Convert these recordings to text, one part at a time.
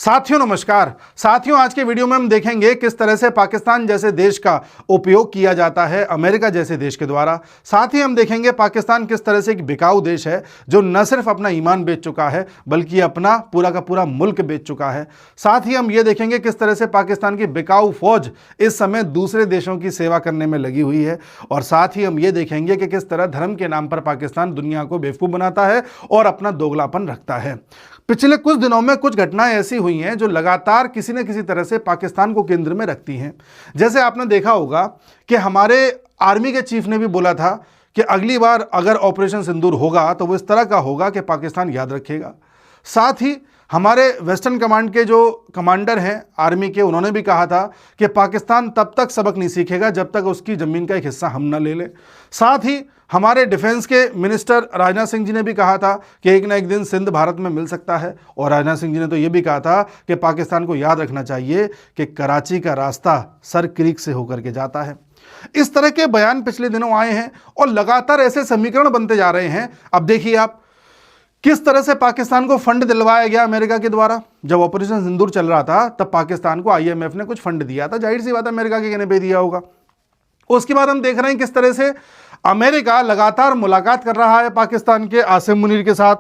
साथियों नमस्कार। साथियों आज के वीडियो में हम देखेंगे किस तरह से पाकिस्तान जैसे देश का उपयोग किया जाता है अमेरिका जैसे देश के द्वारा। साथ ही हम देखेंगे पाकिस्तान किस तरह से एक बिकाऊ देश है जो न सिर्फ अपना ईमान बेच चुका है बल्कि अपना पूरा का पूरा मुल्क बेच चुका है। साथ ही हम ये देखेंगे किस तरह से पाकिस्तान की बिकाऊ फौज इस समय दूसरे देशों की सेवा करने में लगी हुई है। और साथ ही हम ये देखेंगे कि किस तरह धर्म के नाम पर पाकिस्तान दुनिया को बेवकूफ़ बनाता है और अपना दोगलापन रखता है। पिछले कुछ दिनों में कुछ घटनाएं ऐसी हुई हैं जो लगातार किसी न किसी तरह से पाकिस्तान को केंद्र में रखती हैं। जैसे आपने देखा होगा कि हमारे आर्मी के चीफ ने भी बोला था कि अगली बार अगर ऑपरेशन सिंदूर होगा तो वो इस तरह का होगा कि पाकिस्तान याद रखेगा। साथ ही हमारे वेस्टर्न कमांड के जो कमांडर हैं आर्मी के, उन्होंने भी कहा था कि पाकिस्तान तब तक सबक नहीं सीखेगा जब तक उसकी ज़मीन का एक हिस्सा हम ना ले लें। साथ ही हमारे डिफेंस के मिनिस्टर राजनाथ सिंह जी ने भी कहा था कि एक ना एक दिन सिंध भारत में मिल सकता है। और राजनाथ सिंह जी ने तो ये भी कहा था कि पाकिस्तान को याद रखना चाहिए कि कराची का रास्ता सर क्रीक से होकर के जाता है। इस तरह के बयान पिछले दिनों आए हैं और लगातार ऐसे समीकरण बनते जा रहे हैं। अब देखिए आप किस तरह से पाकिस्तान को फंड दिलवाया गया अमेरिका के द्वारा। जब ऑपरेशन सिंदूर चल रहा था तब पाकिस्तान को IMF ने कुछ फंड दिया था, जाहिर सी बात है अमेरिका के कहने पे दिया होगा। उसके बाद हम देख रहे हैं किस तरह से अमेरिका लगातार मुलाकात कर रहा है पाकिस्तान के आसिम मुनीर के साथ,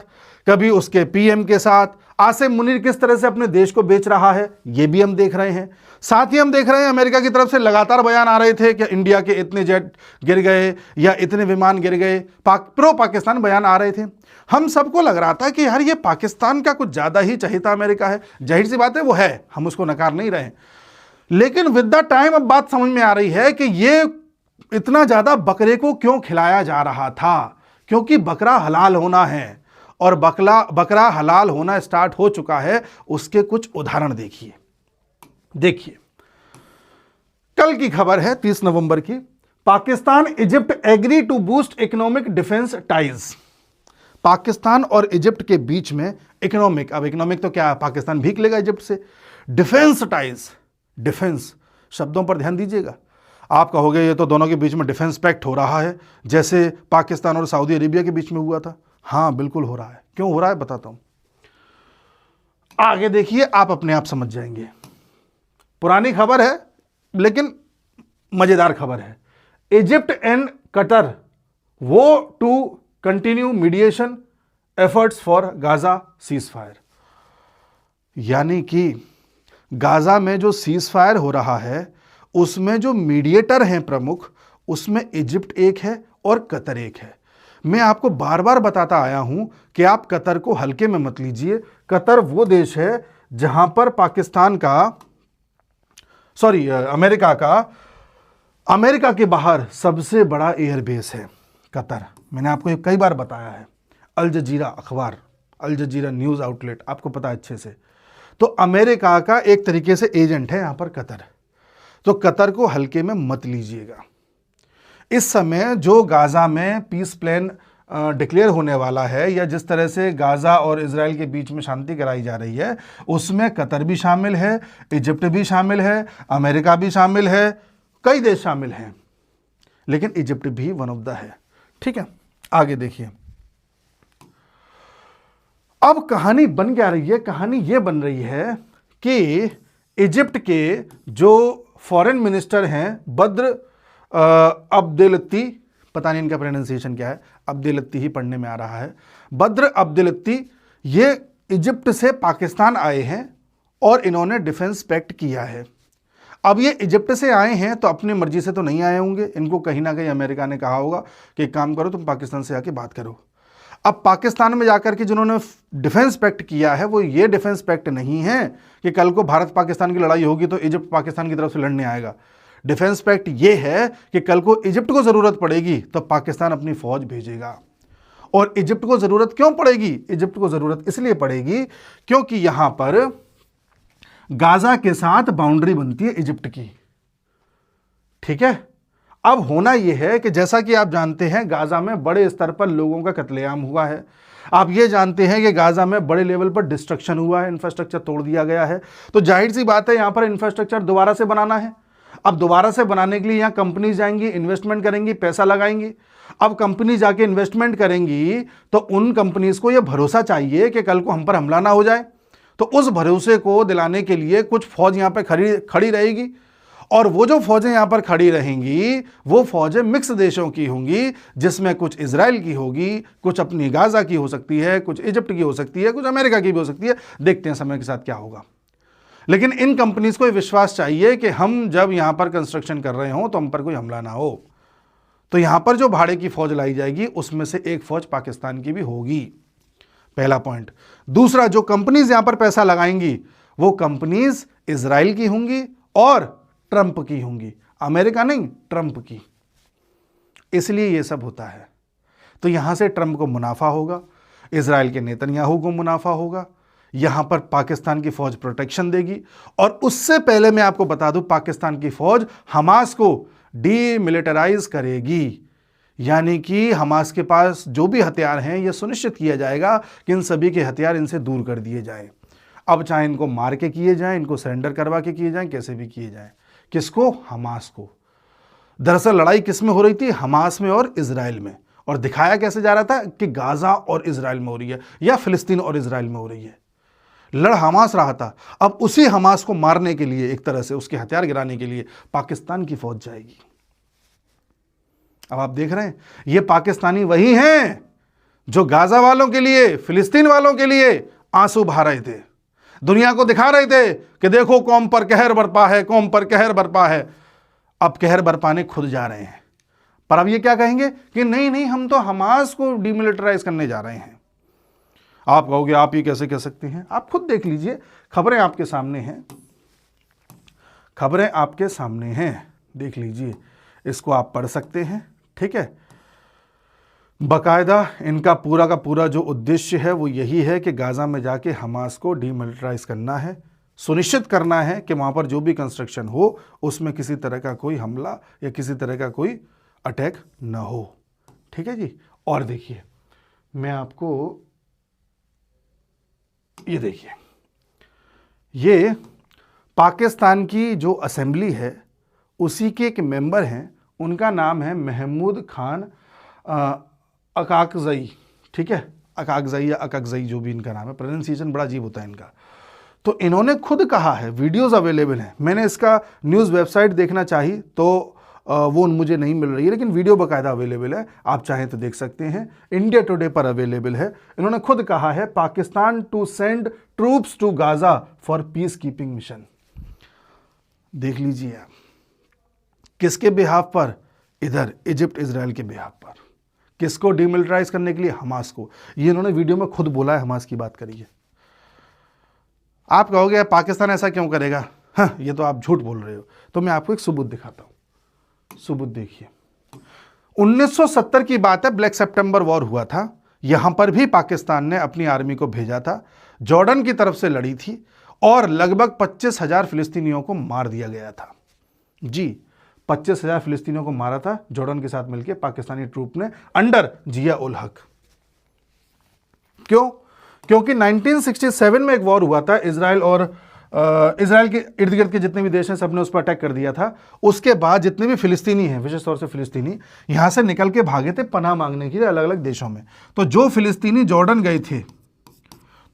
कभी उसके PM के साथ। आसिम मुनीर किस तरह से अपने देश को बेच रहा है ये भी हम देख रहे हैं। साथ ही हम देख रहे हैं अमेरिका की तरफ से लगातार बयान आ रहे थे कि इंडिया के इतने जेट गिर गए या इतने विमान गिर गए, प्रो पाकिस्तान बयान आ रहे थे। हम सबको लग रहा था कि यार ये पाकिस्तान का कुछ ज़्यादा ही चहेता अमेरिका है। जाहिर सी बात है वो है, हम उसको नकार नहीं रहे। लेकिन विद द टाइम अब बात समझ में आ रही है कि ये इतना ज़्यादा बकरे को क्यों खिलाया जा रहा था, क्योंकि बकरा हलाल होना है और बकरा हलाल होना स्टार्ट हो चुका है। उसके कुछ उदाहरण देखिए कल की खबर है 30 नवंबर की। Pakistan Egypt agree to boost economic defence ties. Pakistan और इजिप्ट के बीच में इकोनॉमिक, अब इकोनॉमिक तो क्या है, पाकिस्तान भीख लेगा इजिप्ट से। डिफेंस टाइज, डिफेंस शब्दों पर ध्यान दीजिएगा। आप कहोगे ये तो दोनों के बीच में डिफेंस पैक्ट हो रहा है जैसे पाकिस्तान और सऊदी अरेबिया के बीच में हुआ था। हाँ बिल्कुल हो रहा है। क्यों हो रहा है बताता हूं, आगे देखिए आप अपने आप समझ जाएंगे। पुरानी खबर है लेकिन मजेदार खबर है। Egypt and Qatar vow to continue mediation efforts for Gaza ceasefire. यानी कि गाजा में जो सीज फायर हो रहा है उसमें जो मीडिएटर हैं प्रमुख, उसमें इजिप्ट एक है और कतर एक है। मैं आपको बार बार बताता आया हूं कि आप कतर को हल्के में मत लीजिए। कतर वो देश है जहां पर अमेरिका के बाहर सबसे बड़ा एयरबेस है कतर। मैंने आपको कई बार बताया है। अल जजीरा अखबार, अल जजीरा न्यूज़ आउटलेट, आपको पता है अच्छे से। तो अमेरिका का एक तरीके से एजेंट है यहाँ पर कतर। तो कतर को हल्के में मत लीजिएगा। इस समय जो गाजा में पीस प्लान डिक्लेयर होने वाला है या जिस तरह से गाजा और इजराइल के बीच में शांति कराई जा रही है उसमें कतर भी शामिल है, इजिप्ट भी शामिल है, अमेरिका भी शामिल है, कई देश शामिल हैं, लेकिन इजिप्ट भी वन ऑफ द है। ठीक है, आगे देखिए। अब कहानी बन क्या रही है, कहानी ये बन रही है कि इजिप्ट के जो फॉरेन मिनिस्टर हैं बद्र अब्देलत्ती, पता नहीं इनका प्रोनाउंसिएशन क्या है, अब्देलत्ती ही पढ़ने में आ रहा है, बद्र अब्देलत्ती, ये इजिप्ट से पाकिस्तान आए हैं और इन्होंने डिफेंस पैक्ट किया है। अब ये इजिप्ट से आए हैं तो अपनी मर्जी से तो नहीं आए होंगे, इनको कहीं ना कहीं अमेरिका ने कहा होगा कि एक काम करो तुम पाकिस्तान से आके बात करो। अब पाकिस्तान में जाकर के जिन्होंने डिफेंस पैक्ट किया है वो ये डिफेंस पैक्ट नहीं है कि कल को भारत पाकिस्तान की लड़ाई होगी तो इजिप्ट पाकिस्तान की तरफ से लड़ने आएगा। डिफेंस पैक्ट ये है कि कल को इजिप्ट को ज़रूरत पड़ेगी तो पाकिस्तान अपनी फौज भेजेगा। और इजिप्ट को ज़रूरत क्यों पड़ेगी? इजिप्ट को ज़रूरत इसलिए पड़ेगी क्योंकि यहाँ पर गाजा के साथ बाउंड्री बनती है इजिप्ट की। ठीक है, अब होना यह है कि जैसा कि आप जानते हैं गाजा में बड़े स्तर पर लोगों का कत्लेआम हुआ है। आप ये जानते हैं कि गाजा में बड़े लेवल पर डिस्ट्रक्शन हुआ है, इंफ्रास्ट्रक्चर तोड़ दिया गया है। तो जाहिर सी बात है यहाँ पर इंफ्रास्ट्रक्चर दोबारा से बनाना है। अब दोबारा से बनाने के लिए यहाँ कंपनीज जाएंगी, इन्वेस्टमेंट करेंगी, पैसा लगाएंगी। अब कंपनी जाके इन्वेस्टमेंट करेंगी तो उन कंपनीज को यह भरोसा चाहिए कि कल को हम पर हमला ना हो जाए। तो उस भरोसे को दिलाने के लिए कुछ फौज यहां पर खड़ी रहेगी, और वो जो फौजें यहां पर खड़ी रहेंगी वो फौजें मिक्स देशों की होंगी, जिसमें कुछ इजराइल की होगी, कुछ अपनी गाजा की हो सकती है, कुछ इजिप्ट की हो सकती है, कुछ अमेरिका की भी हो सकती है। देखते हैं समय के साथ क्या होगा। लेकिन इन कंपनीज को विश्वास चाहिए कि हम जब यहां पर कंस्ट्रक्शन कर रहे हो तो हम पर कोई हमला ना हो। तो यहां पर जो भाड़े की फौज लाई जाएगी उसमें से एक फौज पाकिस्तान की भी होगी, पहला पॉइंट। दूसरा, जो कंपनीज यहां पर पैसा लगाएंगी वो कंपनीज इजराइल की होंगी और ट्रंप की होंगी, अमेरिका नहीं, ट्रंप की। इसलिए यह सब होता है। तो यहां से ट्रंप को मुनाफा होगा, इजराइल के नेतन्याहू को मुनाफा होगा, यहां पर पाकिस्तान की फौज प्रोटेक्शन देगी। और उससे पहले मैं आपको बता दूं, पाकिस्तान की फौज हमास को डीमिलिटराइज करेगी, यानी कि हमास के पास जो भी हथियार हैं यह सुनिश्चित किया जाएगा कि इन सभी के हथियार इनसे दूर कर दिए जाएं। अब चाहे इनको मार के किए जाएं, इनको सरेंडर करवा के किए जाएं, कैसे भी किए जाएं। किसको? हमास को। दरअसल लड़ाई किस में हो रही थी? हमास में और इजराइल में। और दिखाया कैसे जा रहा था कि गाजा और इजराइल में हो रही है या फिलिस्तीन और इजराइल में हो रही है। लड़ हमास रहा था। अब उसी हमास को मारने के लिए, एक तरह से उसके हथियार गिराने के लिए पाकिस्तान की फौज जाएगी। अब आप देख रहे हैं, ये पाकिस्तानी वही हैं जो गाजा वालों के लिए, फिलिस्तीन वालों के लिए आंसू बहा रहे थे, दुनिया को दिखा रहे थे कि देखो कौम पर कहर बरपा है, कौम पर कहर बरपा है। अब कहर बरपाने खुद जा रहे हैं। पर अब ये क्या कहेंगे कि नहीं नहीं, हम तो हमास को डीमिलिटराइज करने जा रहे हैं। आप कहोगे आप ये कैसे कह सकते हैं? आप खुद देख लीजिए, खबरें आपके सामने हैं, खबरें आपके सामने हैं, देख लीजिए, इसको आप पढ़ सकते हैं। ठीक है, बाकायदा इनका पूरा का पूरा जो उद्देश्य है वो यही है कि गाजा में जाके हमास को डीमिलिटराइज करना है, सुनिश्चित करना है कि वहां पर जो भी कंस्ट्रक्शन हो उसमें किसी तरह का कोई हमला या किसी तरह का कोई अटैक न हो। ठीक है जी। और देखिए, मैं आपको ये देखिए, ये पाकिस्तान की जो असेंबली है उसी के एक मेंबर हैं, उनका नाम है महमूद खान अकाकजई। ठीक है, अकाकजई या अकाकजई जो भी इनका नाम है, प्रोनाउंसिएशन बड़ा अजीब होता है इनका। तो इन्होंने खुद कहा है, वीडियोस अवेलेबल हैं, मैंने इसका न्यूज़ वेबसाइट देखना चाहिए तो वो मुझे नहीं मिल रही है, लेकिन वीडियो बाकायदा अवेलेबल है, आप चाहें तो देख सकते हैं, इंडिया टुडे पर अवेलेबल है। इन्होंने खुद कहा है Pakistan to send troops to Gaza for peacekeeping mission. देख लीजिए आप, किसके बिहाफ पर? इधर इजिप्ट इजराइल के बिहाफ पर। किसको डीमिलिटराइज करने के लिए? हमास को। ये इन्होंने वीडियो में खुद बोला है, हमास की बात करी है। आप कहोगे पाकिस्तान ऐसा क्यों करेगा? हाँ, ये तो आप झूठ बोल रहे हो। तो मैं आपको एक सबूत दिखाता हूं। सबूत देखिए, 1970 की बात है, ब्लैक सितंबर वॉर हुआ था, यहां पर भी पाकिस्तान ने अपनी आर्मी को भेजा था, जॉर्डन की तरफ से लड़ी थी और लगभग 25,000 फिलिस्तीनियों को मार दिया गया था। जी, 25,000 फिलिस्तीनियों को मारा था जॉर्डन के साथ मिलकर पाकिस्तानी ट्रूप ने अंडर जिया उल हक। क्यों? क्योंकि 1967 में एक वॉर हुआ था, इजराइल और इजराइल के इर्द गिर्द के जितने भी देश हैं सबने उस पर अटैक कर दिया था। उसके बाद जितने भी फिलिस्तीनी हैं, विशेष तौर से फिलिस्तीनी, यहां से निकल के भागे थे पनाह मांगने के लिए अलग अलग देशों में। तो जो फिलिस्तीनी जॉर्डन गए थे,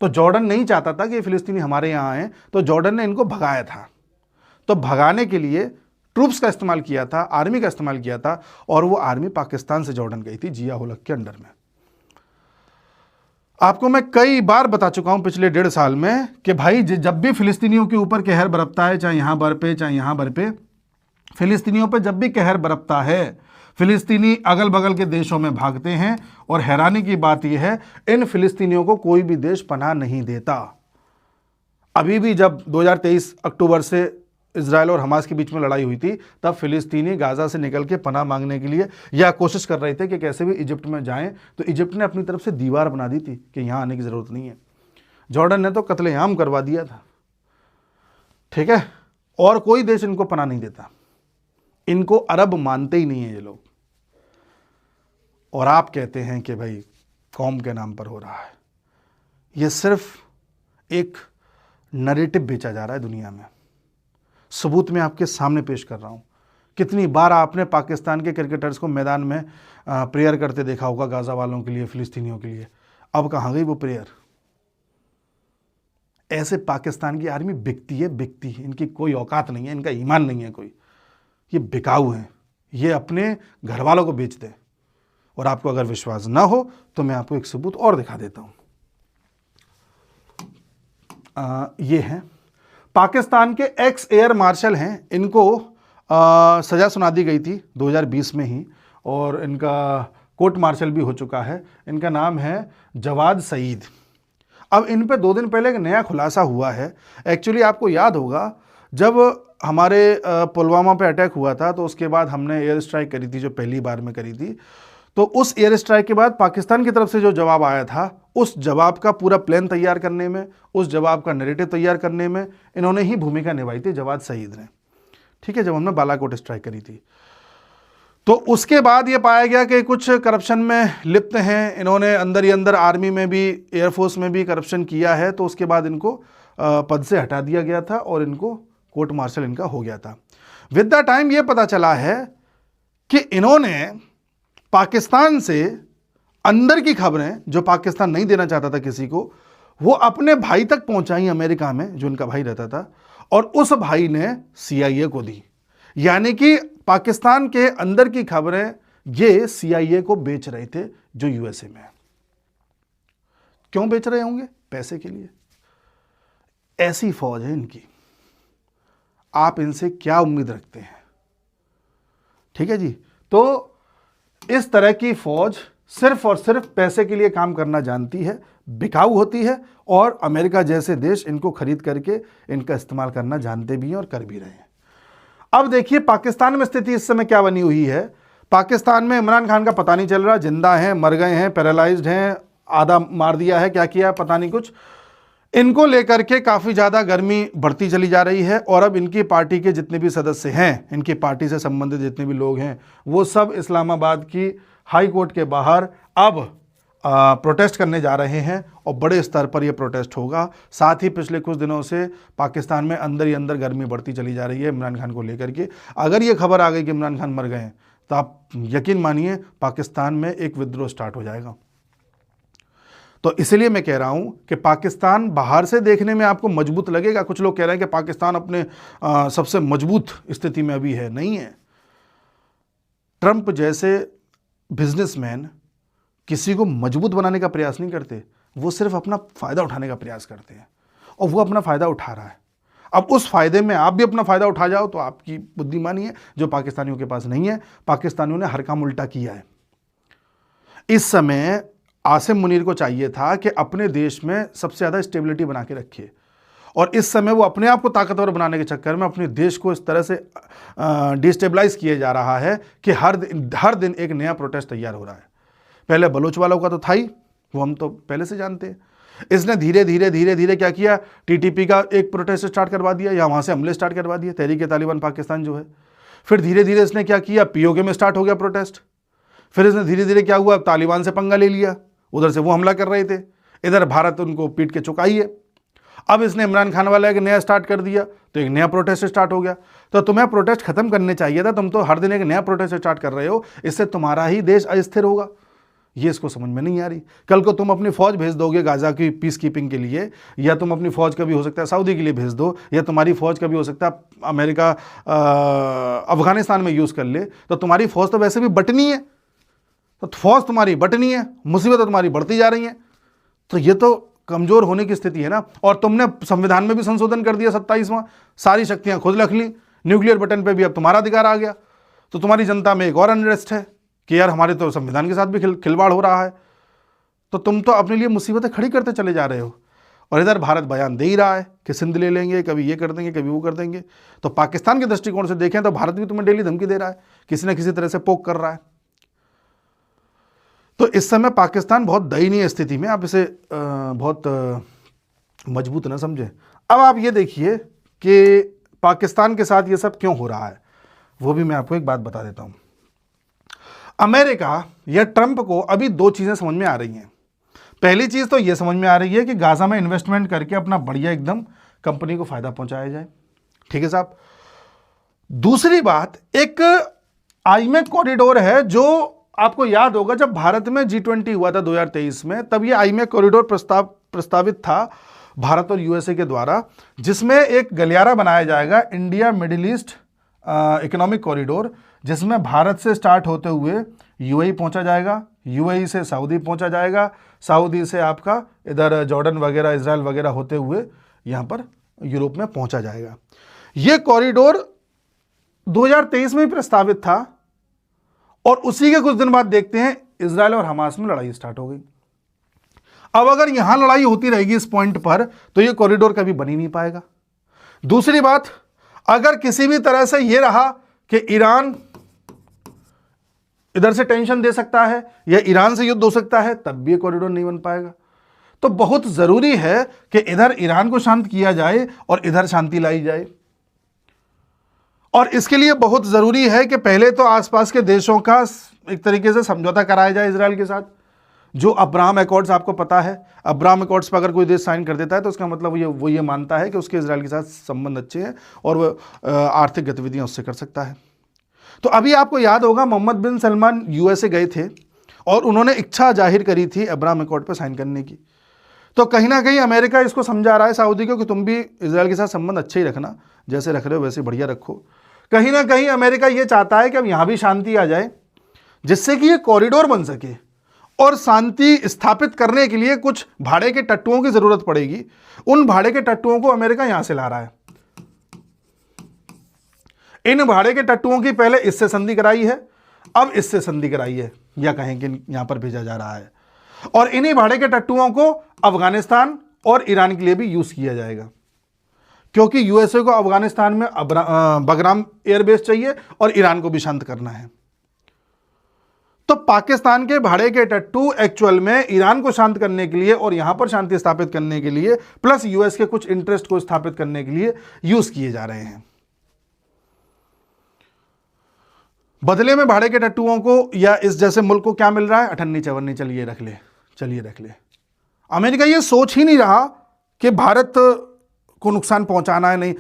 तो जॉर्डन नहीं चाहता था कि ये फिलिस्तीनी हमारे यहाँ आए, तो जॉर्डन ने इनको भगाया था। तो भगाने के लिए ट्रूप्स का इस्तेमाल किया था, आर्मी का इस्तेमाल किया था, और वो आर्मी पाकिस्तान से जॉर्डन गई थी, जिया उल हक के अंडर में। आपको मैं कई बार बता चुका हूं पिछले 1.5 साल में कि भाई जब भी फिलिस्तीनियों के ऊपर कहर बरपता है, चाहे यहां बरपे चाहे यहां बरपे, फिलिस्तीनियों पर जब भी कहर बरपता है, फिलिस्तीनी अगल बगल के देशों में भागते हैं। और हैरानी की बात यह है, इन फिलिस्तीनियों को कोई भी देश पनाह नहीं देता। अभी भी जब 2023 अक्टूबर से इजराइल और हमास के बीच में लड़ाई हुई थी, तब फिलिस्तीनी गाजा से निकल के पनाह मांगने के लिए यह कोशिश कर रहे थे कि कैसे भी इजिप्ट में जाएं, तो इजिप्ट ने अपनी तरफ से दीवार बना दी थी कि यहां आने की जरूरत नहीं है। जॉर्डन ने तो कत्लेआम करवा दिया था। ठीक है, और कोई देश इनको पनाह नहीं देता, इनको अरब मानते ही नहीं है ये लोग। और आप कहते हैं कि भाई कौम के नाम पर हो रहा है। यह सिर्फ एक नैरेटिव बेचा जा रहा है दुनिया में। सबूत मैं आपके सामने पेश कर रहा हूं। कितनी बार आपने पाकिस्तान के क्रिकेटर्स को मैदान में प्रेयर करते देखा होगा गाजा वालों के लिए, फिलिस्तीनियों के लिए। अब कहां गई वो प्रेयर? ऐसे पाकिस्तान की आर्मी बिकती है, बिकती है। इनकी कोई औकात नहीं है, इनका ईमान नहीं है कोई। ये बिकाऊ हैं, ये अपने घर वालों को बेचते हैं। और आपको अगर विश्वास ना हो तो मैं आपको एक सबूत और दिखा देता हूं। ये हैं पाकिस्तान के एक्स एयर मार्शल हैं, इनको सजा सुना दी गई थी 2020 में ही, और इनका कोर्ट मार्शल भी हो चुका है। इनका नाम है जवाद सईद। अब इन पे 2 दिन पहले एक नया खुलासा हुआ है। एक्चुअली आपको याद होगा जब हमारे पुलवामा पे अटैक हुआ था तो उसके बाद हमने एयर स्ट्राइक करी थी, जो पहली बार में करी थी। तो उस एयर स्ट्राइक के बाद पाकिस्तान की तरफ से जो जवाब आया था, उस जवाब का पूरा प्लान तैयार करने में, उस जवाब का नैरेटिव तैयार करने में इन्होंने ही भूमिका निभाई थी, जवाद सईद ने। ठीक है, जब हमने बालाकोट स्ट्राइक करी थी तो उसके बाद ये पाया गया कि कुछ करप्शन में लिप्त हैं इन्होंने, अंदर ही अंदर आर्मी में भी, एयरफोर्स में भी करप्शन किया है। तो उसके बाद इनको पद से हटा दिया गया था और इनको कोर्ट मार्शल इनका हो गया था। विद द टाइम ये पता चला है कि इन्होंने पाकिस्तान से अंदर की खबरें, जो पाकिस्तान नहीं देना चाहता था किसी को, वो अपने भाई तक पहुंचाई अमेरिका में, जो इनका भाई रहता था, और उस भाई ने CIA को दी। यानी कि पाकिस्तान के अंदर की खबरें ये CIA को बेच रहे थे, जो USA में है। क्यों बेच रहे होंगे? पैसे के लिए। ऐसी फौज है इनकी, आप इनसे क्या उम्मीद रखते हैं? ठीक है जी। तो इस तरह की फौज सिर्फ और सिर्फ पैसे के लिए काम करना जानती है, बिकाऊ होती है, और अमेरिका जैसे देश इनको खरीद करके इनका इस्तेमाल करना जानते भी हैं और कर भी रहे हैं। अब देखिए पाकिस्तान में स्थिति इस समय क्या बनी हुई है। पाकिस्तान में इमरान खान का पता नहीं चल रहा, जिंदा हैं, मर गए हैं, पैरालाइज्ड हैं, आधा मार दिया है, क्या किया है पता नहीं कुछ। इनको लेकर के काफ़ी ज़्यादा गर्मी बढ़ती चली जा रही है। और अब इनकी पार्टी के जितने भी सदस्य हैं, इनकी पार्टी से संबंधित जितने भी लोग हैं, वो सब इस्लामाबाद की हाई कोर्ट के बाहर अब प्रोटेस्ट करने जा रहे हैं, और बड़े स्तर पर यह प्रोटेस्ट होगा। साथ ही पिछले कुछ दिनों से पाकिस्तान में अंदर ही अंदर गर्मी बढ़ती चली जा रही है इमरान खान को लेकर के। अगर ये खबर आ गई कि इमरान खान मर गए हैं तो आप यकीन मानिए पाकिस्तान में एक विद्रोह स्टार्ट हो जाएगा। तो इसलिए मैं कह रहा हूं कि पाकिस्तान बाहर से देखने में आपको मजबूत लगेगा। कुछ लोग कह रहे हैं कि पाकिस्तान अपने सबसे मजबूत स्थिति में अभी है, नहीं है। ट्रंप जैसे बिजनेसमैन किसी को मजबूत बनाने का प्रयास नहीं करते, वो सिर्फ अपना फ़ायदा उठाने का प्रयास करते हैं, और वो अपना फ़ायदा उठा रहा है। अब उस फ़ायदे में आप भी अपना फ़ायदा उठा जाओ तो आपकी बुद्धिमानी है, जो पाकिस्तानियों के पास नहीं है। पाकिस्तानियों ने हर काम उल्टा किया है। इस समय आसिम मुनीर को चाहिए था कि अपने देश में सबसे ज़्यादा स्टेबिलिटी बना के रखे, और इस समय वो अपने आप को ताकतवर बनाने के चक्कर में अपने देश को इस तरह से डिस्टेबलाइज किए जा रहा है कि हर दिन एक नया प्रोटेस्ट तैयार हो रहा है। पहले बलोच वालों का तो था ही, वो हम तो पहले से जानते हैं। इसने धीरे धीरे क्या किया, TTP का एक प्रोटेस्ट स्टार्ट करवा दिया, या वहाँ से हमले स्टार्ट करवा दिए, तहरीक-ए-तालिबान पाकिस्तान जो है। फिर धीरे धीरे इसने क्या किया, POK में स्टार्ट हो गया प्रोटेस्ट। फिर इसने धीरे धीरे क्या हुआ, तालिबान से पंगा ले लिया, उधर से वो हमला कर रहे थे, इधर भारत उनको पीट के चुकाई है। अब इसने इमरान खान वाला एक नया स्टार्ट कर दिया, तो एक नया प्रोटेस्ट स्टार्ट हो गया। तो तुम्हें प्रोटेस्ट खत्म करने चाहिए था, तुम तो हर दिन एक नया प्रोटेस्ट स्टार्ट कर रहे हो, इससे तुम्हारा ही देश अस्थिर होगा। ये इसको समझ में नहीं आ रही। कल को तुम अपनी फौज भेज दोगे गाजा की पीस कीपिंग के लिए, या तुम अपनी फौज कभी हो सकता है सऊदी के लिए भेज दो, या तुम्हारी फौज कभी हो सकता है अमेरिका अफगानिस्तान में यूज़ कर ले, तो तुम्हारी फौज तो वैसे भी बटनी है, तो फौज तुम्हारी बटनी है, मुसीबतें तुम्हारी बढ़ती जा रही हैं। तो ये तो कमज़ोर होने की स्थिति है ना। और तुमने संविधान में भी संशोधन कर दिया 27वां, सारी शक्तियाँ खुद रख ली, न्यूक्लियर बटन पर भी अब तुम्हारा अधिकार आ गया। तो तुम्हारी जनता में एक और अनरेस्ट है कि यार हमारे तो संविधान के साथ भी खिलवाड़ हो रहा है। तो तुम तो अपने लिए मुसीबतें खड़ी करते चले जा रहे हो, और इधर भारत बयान दे ही रहा है कि सिंध ले लेंगे, कभी ये कर देंगे, कभी वो कर देंगे। तो पाकिस्तान के दृष्टिकोण से देखें तो भारत भी तुम्हें डेली धमकी दे रहा है, किसी न किसी तरह से पोक कर रहा है। तो इस समय पाकिस्तान बहुत दयनीय स्थिति में, आप इसे बहुत मजबूत ना समझें। अब आप ये देखिए कि पाकिस्तान के साथ ये सब क्यों हो रहा है, वो भी मैं आपको एक बात बता देता हूँ। अमेरिका या ट्रंप को अभी 2 चीज़ें समझ में आ रही हैं। पहली चीज़ तो ये समझ में आ रही है कि गाज़ा में इन्वेस्टमेंट करके अपना बढ़िया एकदम कंपनी को फ़ायदा पहुंचाया जाए, ठीक है साहब। दूसरी बात, एक आईमेक कॉरिडोर है, जो आपको याद होगा जब भारत में G20 हुआ था 2023 में, तब ये आईमेक कॉरिडोर प्रस्तावित था। भारत और यूएसए के द्वारा, जिसमें एक गलियारा बनाया जाएगा, India middle east economic corridor, जिसमें भारत से स्टार्ट होते हुए यूएई पहुंचा जाएगा, यूएई से सऊदी पहुंचा जाएगा, सऊदी से आपका इधर जॉर्डन वगैरह, इजराइल वगैरह होते हुए यहाँ पर यूरोप में पहुंचा जाएगा। ये कॉरिडोर 2023 में ही प्रस्तावित था और उसी के कुछ दिन बाद देखते हैं इजराइल और हमास में लड़ाई स्टार्ट हो गई। अब अगर यहां लड़ाई होती रहेगी इस पॉइंट पर तो ये कॉरिडोर कभी बन ही नहीं पाएगा। दूसरी बात, अगर किसी भी तरह से यह रहा कि ईरान इधर से टेंशन दे सकता है या ईरान से युद्ध हो सकता है, तब भी ये कॉरिडोर नहीं बन पाएगा। तो बहुत जरूरी है कि इधर ईरान को शांत किया जाए और इधर शांति लाई जाए। और इसके लिए बहुत जरूरी है कि पहले तो आसपास के देशों का एक तरीके से समझौता कराया जाए इजराइल के साथ। जो अब्राहम एकॉर्ड्स, आपको पता है, अब्राहम एकॉर्ड्स पर अगर कोई देश साइन कर देता है तो उसका मतलब वो ये मानता है कि उसके इजराइल के साथ संबंध अच्छे हैं और वो आर्थिक गतिविधियां उससे कर सकता है। तो अभी आपको याद होगा मोहम्मद बिन सलमान यूएसए गए थे और उन्होंने इच्छा जाहिर करी थी अब्राहम एकॉर्ड पर साइन करने की। तो कहीं ना कहीं अमेरिका इसको समझा रहा है सऊदी को कि तुम भी इजराइल के साथ संबंध अच्छे ही रखना, जैसे रख रहे हो वैसे बढ़िया रखो। कहीं ना कहीं अमेरिका ये चाहता है कि अब यहाँ भी शांति आ जाए, जिससे कि ये कॉरिडोर बन सके। और शांति स्थापित करने के लिए कुछ भाड़े के टट्टुओं की जरूरत पड़ेगी। उन भाड़े के टट्टुओं को अमेरिका यहां से ला रहा है। इन भाड़े के टट्टुओं की पहले इससे संधि कराई है, अब इससे संधि कराई है, या कहें कि यहां पर भेजा जा रहा है। और इन्हीं भाड़े के टट्टुओं को अफगानिस्तान और ईरान के लिए भी यूज किया जाएगा, क्योंकि यूएसए को अफगानिस्तान में बगराम एयरबेस चाहिए और ईरान को भी शांत करना है। तो पाकिस्तान के भाड़े के टट्टू एक्चुअल में ईरान को शांत करने के लिए और यहां पर शांति स्थापित करने के लिए, प्लस यूएस के कुछ इंटरेस्ट को स्थापित करने के लिए यूज किए जा रहे हैं। बदले में भाड़े के टट्टुओं को या इस जैसे मुल्क को क्या मिल रहा है? अठन्नी चवन्नी, चलिए रख ले। अमेरिका ये सोच ही नहीं रहा कि भारत को नुकसान पहुंचाना है। नहीं,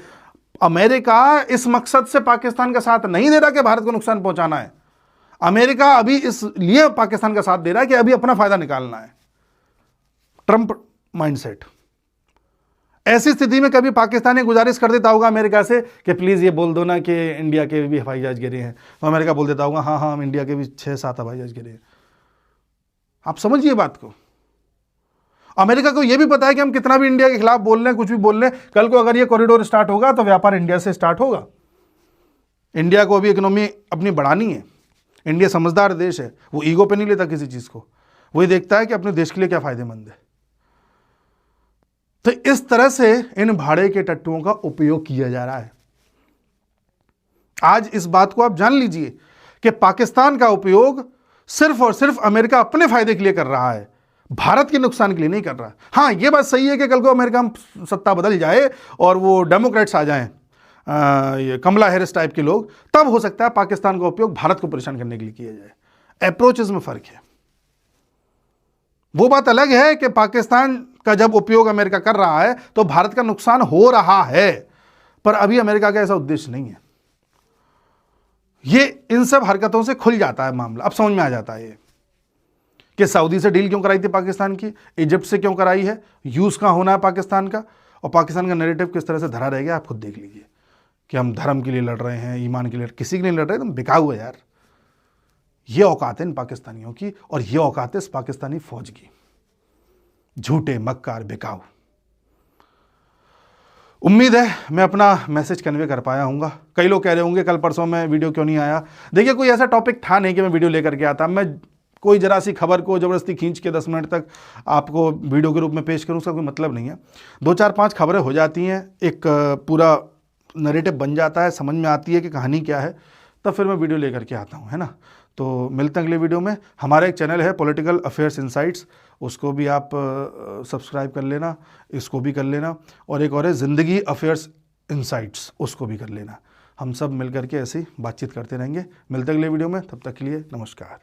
अमेरिका इस मकसद से पाकिस्तान का साथ नहीं दे रहा कि भारत को नुकसान पहुंचाना है। अमेरिका अभी इसलिए पाकिस्तान का साथ दे रहा है कि अभी अपना फायदा निकालना है। Trump mindset. ऐसी स्थिति में कभी पाकिस्तान गुजारिश कर देता होगा अमेरिका से कि प्लीज ये बोल दो ना कि इंडिया के भी हवाई जहाज गिरे हैं, तो अमेरिका बोल देता होगा हाँ हम इंडिया के भी 6-7 हवाई जहाज गिरे हैं। आप समझिए बात को। अमेरिका को यह भी पता है कि हम कितना भी इंडिया के खिलाफ बोल रहे हैं, कुछ भी बोल रहे हैं, कल को अगर ये कॉरिडोर स्टार्ट होगा तो व्यापार इंडिया से स्टार्ट होगा। इंडिया को अभी इकोनॉमी अपनी बढ़ानी है। इंडिया समझदार देश है, वो ईगो पे नहीं लेता किसी चीज को, वही देखता है कि अपने देश के लिए क्या फायदेमंद है। तो इस तरह से इन भाड़े के टट्टुओं का उपयोग किया जा रहा है। आज इस बात को आप जान लीजिए कि पाकिस्तान का उपयोग सिर्फ और सिर्फ अमेरिका अपने फायदे के लिए कर रहा है, भारत के नुकसान के लिए नहीं कर रहा। हां, यह बात सही है कि कल को अमेरिका में सत्ता बदल जाए और वो डेमोक्रेट्स आ जाएं, ये कमला हैरिस टाइप के लोग, तब हो सकता है पाकिस्तान का उपयोग भारत को परेशान करने के लिए किया जाए। अप्रोचेस में फर्क है। वो बात अलग है कि पाकिस्तान का जब उपयोग अमेरिका कर रहा है तो भारत का नुकसान हो रहा है, पर अभी अमेरिका का ऐसा उद्देश्य नहीं है। ये इन सब हरकतों से खुल जाता है मामला। अब समझ में आ जाता है ये कि सऊदी से डील क्यों कराई थी पाकिस्तान की, इजिप्ट से क्यों कराई है, यूज कहां होना है पाकिस्तान का, और पाकिस्तान का नैरेटिव किस तरह से धरा रह गया। आप खुद देख लीजिए कि हम धर्म के लिए लड़ रहे हैं, ईमान के लिए, किसी के लिए लड़ रहे हैं। तुम बिकाऊ है यार। ये औकात है इन पाकिस्तानियों की और ये औकात है इस पाकिस्तानी फौज की। झूठे, मक्कार, बिकाऊ। उम्मीद है मैं अपना मैसेज कन्वे कर पाया हूँगा। कई लोग कह रहे होंगे कल परसों में वीडियो क्यों नहीं आया। देखिए, कोई ऐसा टॉपिक था नहीं कि मैं वीडियो लेकर के आता। मैं कोई जरा सी खबर को ज़बरदस्ती खींच के 10 मिनट तक आपको वीडियो के रूप में पेश करूँ, उसका कोई मतलब नहीं है। 2-4-5 खबरें हो जाती हैं, एक पूरा नैरेटिव बन जाता है, समझ में आती है कि कहानी क्या है, तब फिर मैं वीडियो लेकर के आता हूँ, है ना। तो मिलते हैं अगले वीडियो में। हमारा एक चैनल है पॉलिटिकल अफेयर्स इनसाइट्स, उसको भी आप सब्सक्राइब कर लेना, इसको भी कर लेना, और एक और है ज़िंदगी अफेयर्स इनसाइट्स, उसको भी कर लेना। हम सब मिल करके ऐसी बातचीत करते रहेंगे। मिलते हैं अगले वीडियो में, तब तक के लिए नमस्कार।